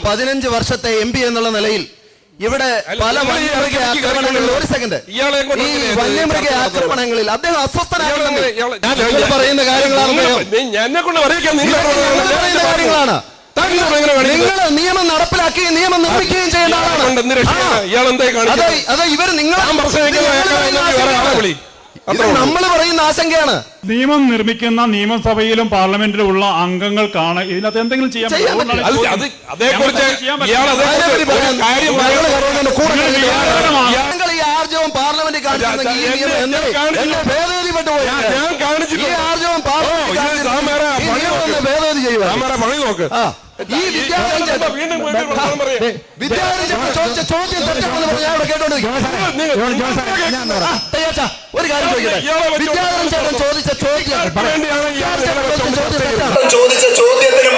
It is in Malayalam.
15 വർഷത്തെ MP എന്നുള്ള നിലയിൽ ഇവിടെ പല വന്യമൃഗ ആക്രമണങ്ങളിൽ ഒരു സെക്കൻഡ് ഈ വന്യമൃഗ ആക്രമണങ്ങളിൽ അദ്ദേഹം അസ്വസ്ഥനാണ് പറയുന്ന കാര്യങ്ങളാണ്. നിങ്ങൾ നിയമം നടപ്പിലാക്കുകയും നിയമം നിർമ്മിക്കുകയും ചെയ്യുന്ന ആളാണ്. അതെ, ഇവർ നമ്മൾ പറയുന്ന ആശങ്കയാണ്. നിയമം നിർമ്മിക്കുന്ന നിയമസഭയിലും പാർലമെന്റിലും ഉള്ള അംഗങ്ങൾക്കാണ് ഇതിനകത്ത് എന്തെങ്കിലും ചെയ്യാൻ ഈ ആർജവം പാർലമെന്റ് ഭേദഗതിപ്പെട്ടു പോയി. ഈ ആർജവം ഭേദഗതി ചെയ്യുക. ഈ വിദ്യാർത്ഥി ചോദിച്ച ചോദ്യം തെറ്റാണെന്ന് പറഞ്ഞാൽ അവിടെ കേട്ടോണ്ടിരിക്കും. ഒരു കാര്യം ചോദിക്കട്ടെ, വിദ്യാധരൻ ചേട്ടൻ ചോദിച്ച ചോദ്യത്തിന്